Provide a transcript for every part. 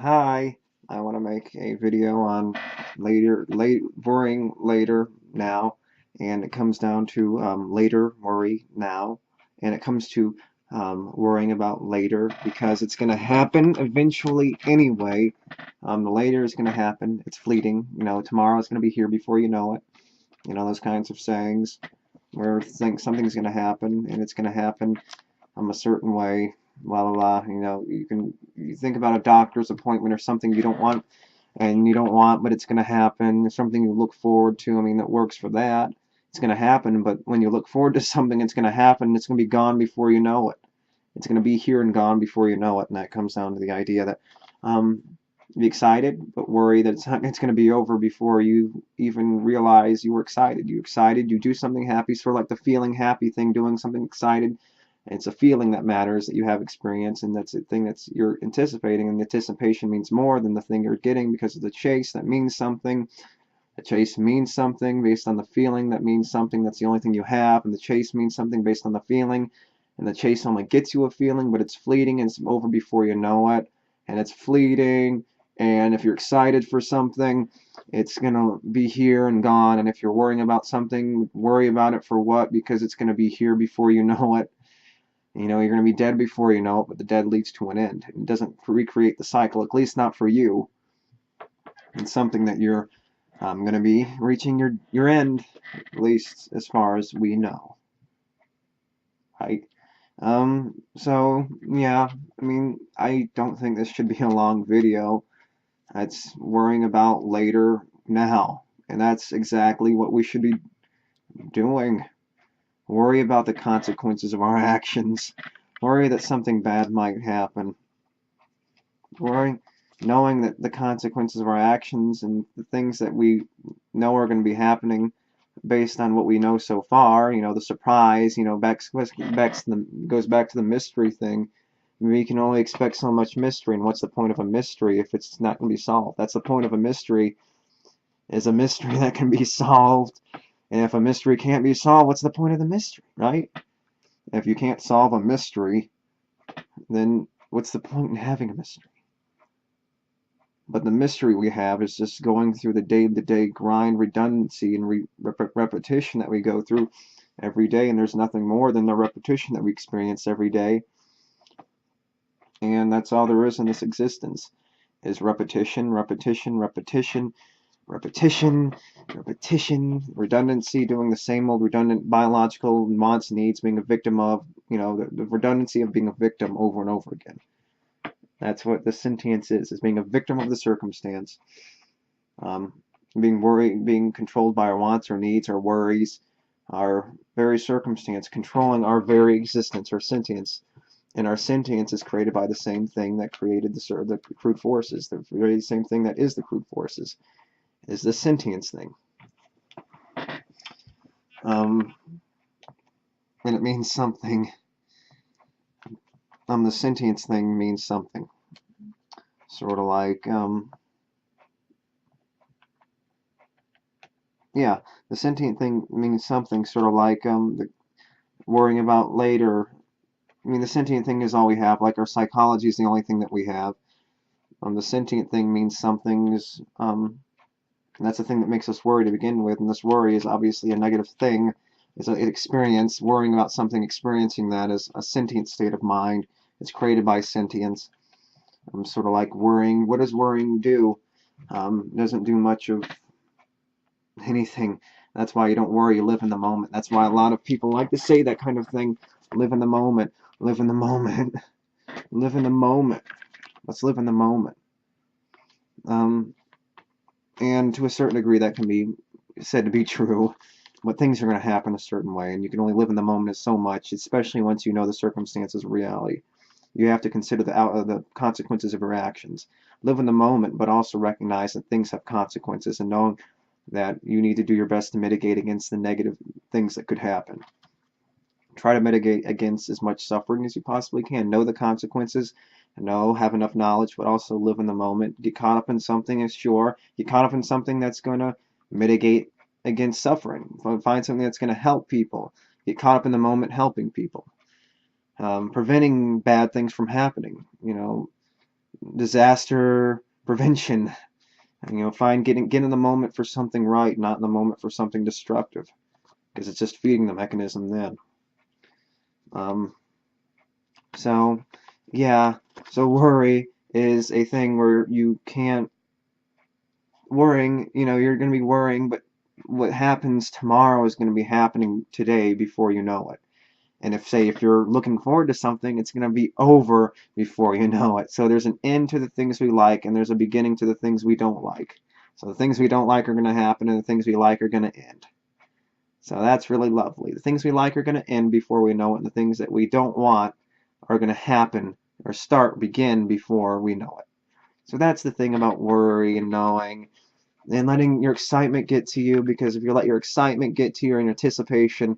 Hi, I want to make a video on worrying later now, and it comes down to later worry now, and it comes to worrying about later because it's going to happen eventually anyway. The later is going to happen. It's fleeting. Tomorrow is going to be here before you know it. Those kinds of sayings where think something's going to happen and it's going to happen a certain way, blah blah blah. You think about a doctor's appointment or something you don't want, but it's going to happen. Something you look forward to. That works for that. It's going to happen, but when you look forward to something, it's going to happen. It's going to be gone before you know it. It's going to be here and gone before you know it, and that comes down to the idea that be excited, but worry that it's going to be over before you even realize you were excited. You excited, you do something happy, sort of like the feeling happy thing, doing something excited. And it's a feeling that matters, that you have experience, and that's a thing that's you're anticipating, and anticipation means more than the thing you're getting because of the chase. That means something. The chase means something based on the feeling. That means something. That's the only thing you have, and the chase means something based on the feeling. And the chase only gets you a feeling, but it's fleeting, and it's over before you know it. And it's fleeting, and if you're excited for something, it's going to be here and gone. And if you're worrying about something, worry about it for what? Because it's going to be here before you know it. You're going to be dead before you know it, but the dead leads to an end. It doesn't recreate the cycle, at least not for you. It's something that you're going to be reaching your end, at least as far as we know. Right? So, yeah, I don't think this should be a long video. It's worrying about later now. And that's exactly what we should be doing. Worry about the consequences of our actions. Worry that something bad might happen. Worry, knowing that the consequences of our actions and the things that we know are going to be happening based on what we know so far, the surprise, goes back to the mystery thing. We can only expect so much mystery, and what's the point of a mystery if it's not going to be solved? That's the point of a mystery, is a mystery that can be solved. And if a mystery can't be solved, what's the point of the mystery, right? If you can't solve a mystery, then what's the point in having a mystery? But the mystery we have is just going through the day-to-day grind, redundancy, and repetition that we go through every day, and there's nothing more than the repetition that we experience every day. And that's all there is in this existence, is repetition, repetition, repetition, repetition, repetition, redundancy, doing the same old redundant biological wants, needs, being a victim of, the redundancy of being a victim over and over again. That's what the sentience is being a victim of the circumstance. Being controlled by our wants, our needs, our worries, our very circumstance, controlling our very existence, our sentience. And our sentience is created by the same thing that created the crude forces, the very same thing that is the crude forces, is the sentience thing. And it means something. The sentience thing means something. Sort of like, yeah, the sentient thing means something, sort of like the worrying about later. The sentient thing is all we have, like our psychology is the only thing that we have. The sentient thing means something, and that's the thing that makes us worry to begin with, and this worry is obviously a negative thing. It's an experience. Worrying about something, experiencing that is a sentient state of mind. It's created by sentience. Sort of like worrying. What does worrying do? It doesn't do much of anything. That's why you don't worry, you live in the moment. That's why a lot of people like to say that kind of thing. Live in the moment. Live in the moment. Live in the moment. Let's live in the moment. And to a certain degree that can be said to be true, but things are going to happen a certain way, and you can only live in the moment so much, especially once you know the circumstances of reality. You have to consider the consequences of your actions. Live in the moment, but also recognize that things have consequences, and knowing that you need to do your best to mitigate against the negative things that could happen. Try to mitigate against as much suffering as you possibly can. Know the consequences. Have enough knowledge, but also live in the moment. Get caught up in something, is sure. Get caught up in something that's going to mitigate against suffering. Find something that's going to help people. Get caught up in the moment helping people. Preventing bad things from happening. disaster prevention. You know, get in the moment for something right, not in the moment for something destructive, because it's just feeding the mechanism then. Um, so, yeah, so worry is a thing where you can't worrying, you know, you're going to be worrying, but what happens tomorrow is going to be happening today before you know it. And if you're looking forward to something, it's going to be over before you know it. So there's an end to the things we like, and there's a beginning to the things we don't like. So the things we don't like are going to happen, and the things we like are going to end. So that's really lovely. The things we like are going to end before we know it, and the things that we don't want are going to happen or begin before we know it. So that's the thing about worry and knowing and letting your excitement get to you, because if you let your excitement get to your anticipation,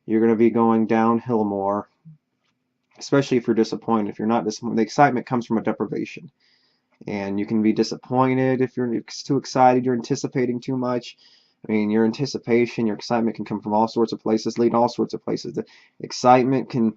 you're going to be going downhill more, especially if you're disappointed. If you're not disappointed, the excitement comes from a deprivation. And you can be disappointed if you're too excited, you're anticipating too much. I mean, your anticipation, your excitement can come from all sorts of places, lead all sorts of places. The excitement can,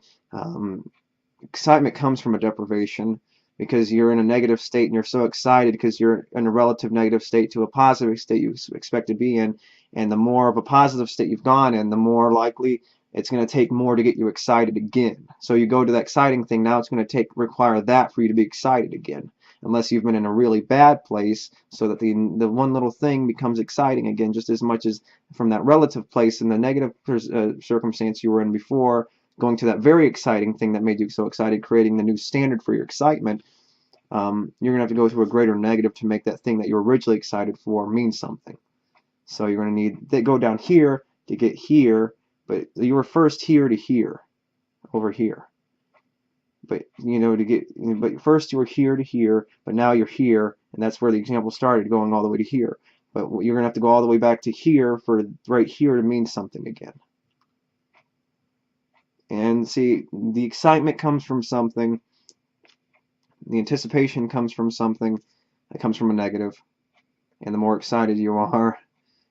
excitement comes from a deprivation because you're in a negative state and you're so excited because you're in a relative negative state to a positive state you expect to be in. And the more of a positive state you've gone in, the more likely it's going to take more to get you excited again. So you go to that exciting thing, now it's going to require that for you to be excited again. Unless you've been in a really bad place, so that the one little thing becomes exciting again, just as much as from that relative place in the negative circumstance you were in before, going to that very exciting thing that made you so excited, creating the new standard for your excitement. You're going to have to go through a greater negative to make that thing that you were originally excited for mean something. So you're going to need to go down here to get here, but you were first here to here, over here. But you know, but first you were here to here, but now you're here, and that's where the example started, going all the way to here. But you're going to have to go all the way back to here for right here to mean something again. And see, the excitement comes from something, the anticipation comes from something that comes from a negative, and the more excited you are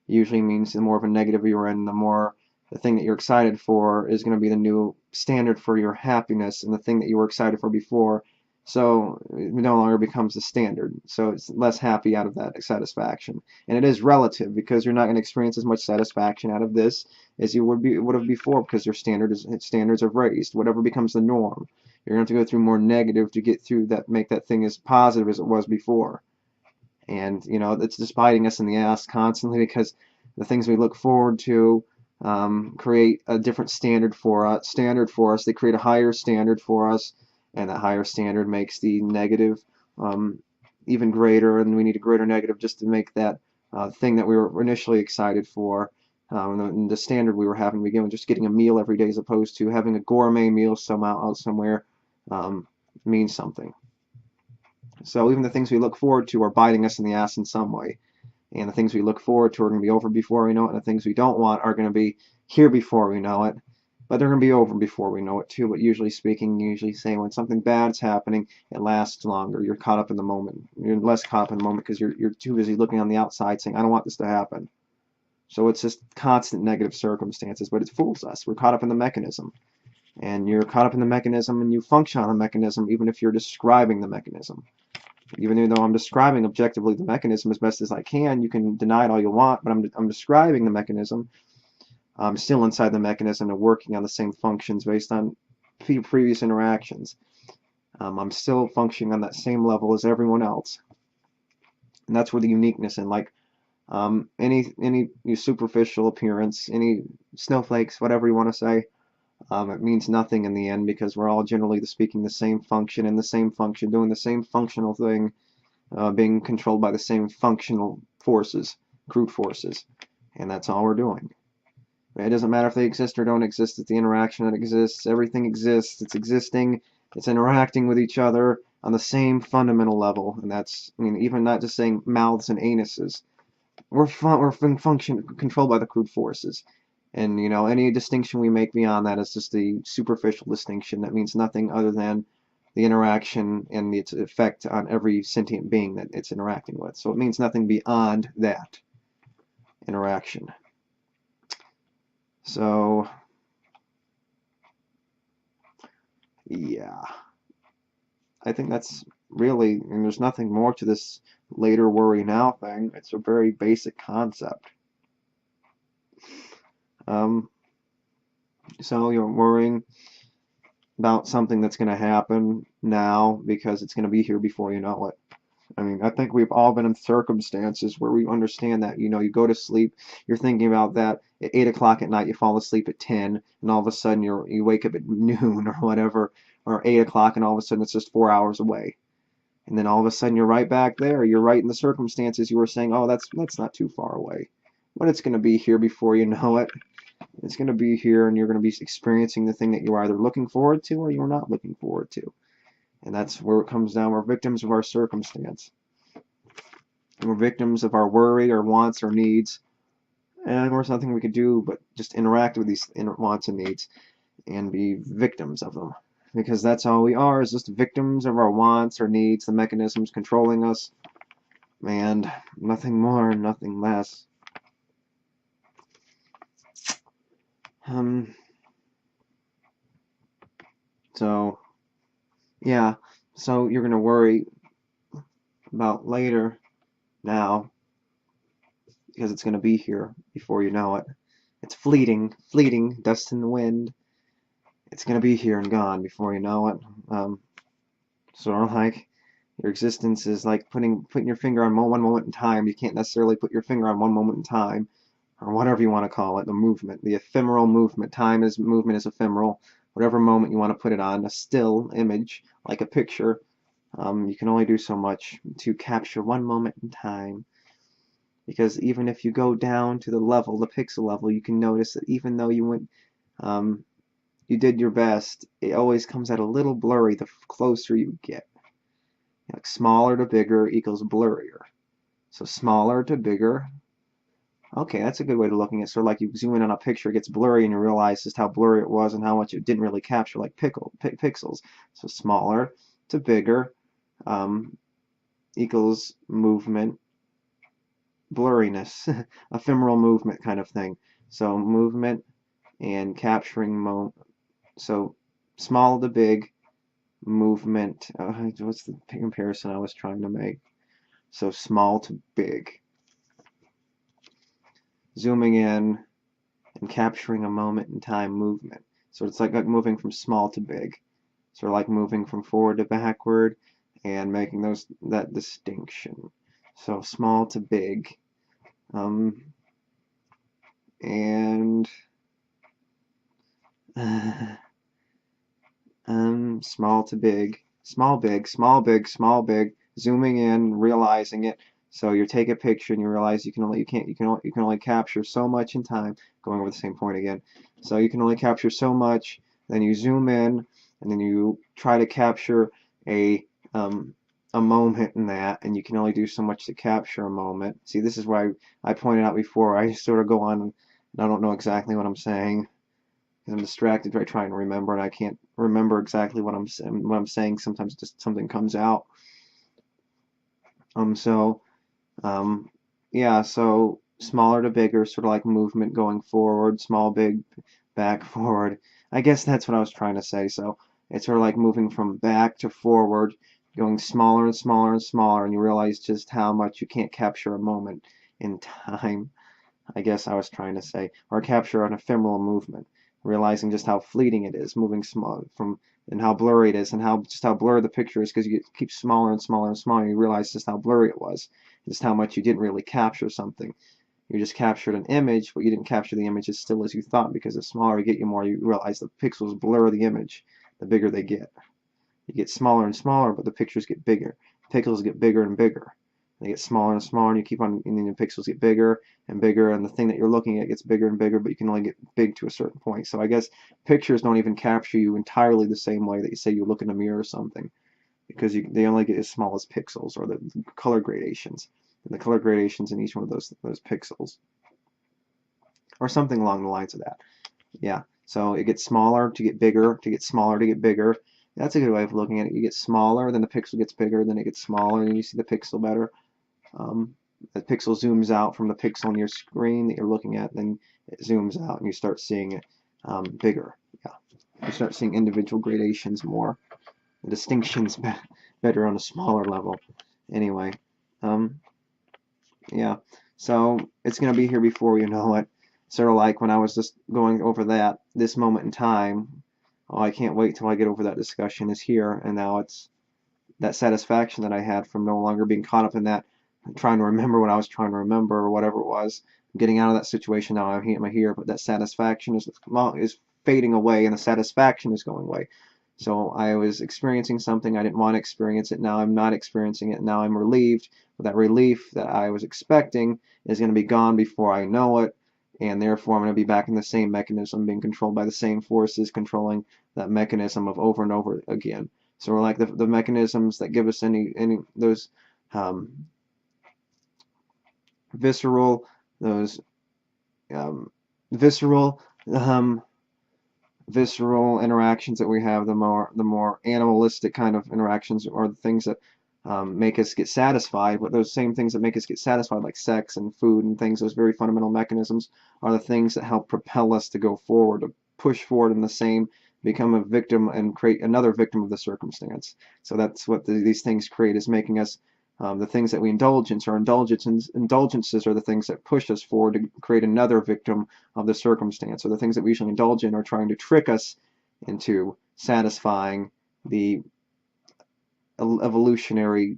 usually means the more of a negative you're in, the more the thing that you're excited for is going to be the new standard for your happiness, and the thing that you were excited for before, so it no longer becomes the standard. So it's less happy out of that satisfaction. And it is relative, because you're not going to experience as much satisfaction out of this as you would have before, because your standards have raised. Whatever becomes the norm, you're going to have to go through more negative to get through that, make that thing as positive as it was before. And you know, it's just biting us in the ass constantly, because the things we look forward to create a different standard for us. They create a higher standard for us, and that higher standard makes the negative even greater, and we need a greater negative just to make that thing that we were initially excited for. The standard we were having to begin with, just getting a meal every day as opposed to having a gourmet meal somehow out somewhere, means something. So even the things we look forward to are biting us in the ass in some way. And the things we look forward to are going to be over before we know it, and the things we don't want are going to be here before we know it. But they're going to be over before we know it too. But usually speaking, usually saying when something bad's happening, it lasts longer. You're caught up in the moment. You're less caught up in the moment because you're too busy looking on the outside saying, I don't want this to happen. So it's just constant negative circumstances, but it fools us. We're caught up in the mechanism. And you're caught up in the mechanism, and you function on the mechanism even if you're describing the mechanism. Even though I'm describing objectively the mechanism as best as I can, you can deny it all you want, but I'm describing the mechanism. I'm still inside the mechanism and working on the same functions based on previous interactions. I'm still functioning on that same level as everyone else. And that's where the uniqueness in, like, any superficial appearance, any snowflakes, whatever you want to say, it means nothing in the end, because we're all generally speaking the same function, and the same function, doing the same functional thing, being controlled by the same functional forces, crude forces, and that's all we're doing. It doesn't matter if they exist or don't exist, it's the interaction that exists. Everything exists, it's existing, it's interacting with each other on the same fundamental level, and that's, I mean, even not just saying mouths and anuses. We're controlled by the crude forces. And, you know, any distinction we make beyond that is just the superficial distinction that means nothing other than the interaction and its effect on every sentient being that it's interacting with. So it means nothing beyond that interaction. So, yeah. I think that's really, and there's nothing more to this later worry now thing. It's a very basic concept. Um, so you're worrying about something that's going to happen now because it's going to be here before you know it. I mean, I think we've all been in circumstances where we understand that, you go to sleep, you're thinking about that at 8 o'clock at night, you fall asleep at 10, and all of a sudden you wake up at noon or whatever, or 8 o'clock, and all of a sudden it's just 4 hours away. And then all of a sudden you're right back there. You're right in the circumstances you were saying, oh, that's not too far away. But it's going to be here before you know it. It's going to be here, and you're going to be experiencing the thing that you're either looking forward to or you're not looking forward to. And that's where it comes down. We're victims of our circumstance. We're victims of our worry, our wants, our needs. And there's nothing we could do but just interact with these wants and needs and be victims of them. Because that's all we are, is just victims of our wants, our needs, the mechanisms controlling us. And nothing more, nothing less. So, yeah, so you're going to worry about later now because it's going to be here before you know it. It's fleeting, dust in the wind. It's going to be here and gone before you know it. Sort of like your existence is like putting your finger on one moment in time. You can't necessarily put your finger on one moment in time, or whatever you want to call it, the movement, the ephemeral movement. Movement is ephemeral. Whatever moment you want to put it on, a still image, like a picture, you can only do so much to capture one moment in time. Because even if you go down to the level, the pixel level, you can notice that even though you did your best, it always comes out a little blurry the closer you get. Like smaller to bigger equals blurrier. So smaller to bigger. Okay, that's a good way of looking at it. Sort of like you zoom in on a picture, it gets blurry, and you realize just how blurry it was and how much it didn't really capture, like pixels. So smaller to bigger equals movement, blurriness, ephemeral movement kind of thing. So movement and capturing so small to big movement. What's the comparison I was trying to make? So small to big. Zooming in and capturing a moment in time movement. So it's like moving from small to big. Sort of like moving from forward to backward and making that distinction. So small to big. Small to big, small big, small big, small big, zooming in, realizing it. So you take a picture and you realize you can only capture so much in time, going over the same point again. So you can only capture so much, then you zoom in and then you try to capture a moment in that, and you can only do so much to capture a moment. See, this is why I pointed out before, I sort of go on and I don't know exactly what I'm saying because I'm distracted by trying to remember, and I can't remember exactly what I'm saying. Sometimes just something comes out. Yeah, so smaller to bigger, sort of like movement going forward, small, big, back, forward. I guess that's what I was trying to say. So it's sort of like moving from back to forward, going smaller and smaller and smaller, and you realize just how much you can't capture a moment in time. I guess I was trying to say, or capture an ephemeral movement, realizing just how fleeting it is, moving small and how blurry it is, and just how blurry the picture is because you keep smaller and smaller and smaller. And you realize just how blurry it was, just how much you didn't really capture something. You just captured an image, but you didn't capture the image as still as you thought, because the smaller you get, the more you realize the pixels blur the image, the bigger they get. You get smaller and smaller, but the pictures get bigger. Pixels get bigger and bigger. They get smaller and smaller, and you keep on, and then the pixels get bigger and bigger, and the thing that you're looking at gets bigger and bigger, but you can only get big to a certain point. So I guess pictures don't even capture you entirely the same way that you say you look in a mirror or something, because they only get as small as pixels, or the color gradations, and the color gradations in each one of those pixels, or something along the lines of that. Yeah, so it gets smaller to get bigger, to get smaller to get bigger. That's a good way of looking at it. You get smaller, then the pixel gets bigger, then it gets smaller, and you see the pixel better. The pixel zooms out from the pixel on your screen that you're looking at, then it zooms out and you start seeing it bigger. Yeah, you start seeing individual gradations more, the distinctions better on a smaller level. Anyway, yeah. So it's gonna be here before you know it. Sort of like when I was just going over this moment in time. Oh, I can't wait till I get over that discussion is here, and now it's that satisfaction that I had from no longer being caught up in that, trying to remember what I was trying to remember or whatever it was. I'm getting out of that situation now. I'm here, but that satisfaction is fading away, and the satisfaction is going away. So I was experiencing something I didn't want to experience it. Now I'm not experiencing it. Now I'm relieved. But that relief that I was expecting is going to be gone before I know it, and therefore I'm going to be back in the same mechanism, being controlled by the same forces, controlling that mechanism of over and over again. So we're like the mechanisms that give us any those um, visceral those um, visceral um, visceral interactions that we have, the more animalistic kind of interactions, or the things that make us get satisfied. But those same things that make us get satisfied, like sex and food and things, those very fundamental mechanisms, are the things that help propel us to go forward, to push forward in the same, become a victim and create another victim of the circumstance. So that's what these things create, is making us the things that we indulge in. So our indulgences are the things that push us forward to create another victim of the circumstance. So the things that we usually indulge in are trying to trick us into satisfying the evolutionary,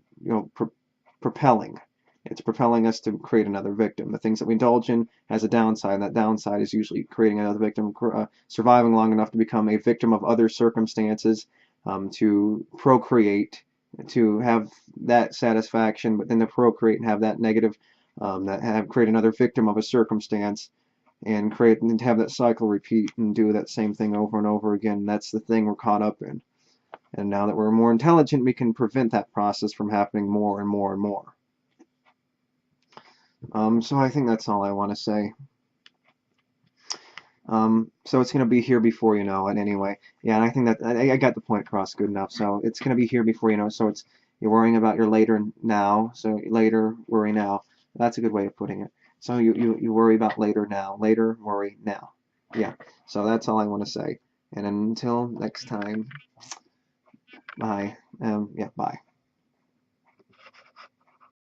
propelling. It's propelling us to create another victim. The things that we indulge in has a downside, and that downside is usually creating another victim, surviving long enough to become a victim of other circumstances, to procreate, to have that satisfaction, but then to procreate and have that negative, create another victim of a circumstance, and have that cycle repeat and do that same thing over and over again. That's the thing we're caught up in. And now that we're more intelligent, we can prevent that process from happening more and more and more. So I think that's all I want to say. So it's going to be here before you know it anyway. Yeah, and I think that I got the point across good enough. So it's going to be here before you know it. So you're worrying about your later now. So later, worry now. That's a good way of putting it. So you worry about later now. Later, worry now. Yeah. So that's all I want to say. And until next time, bye. Yeah, bye.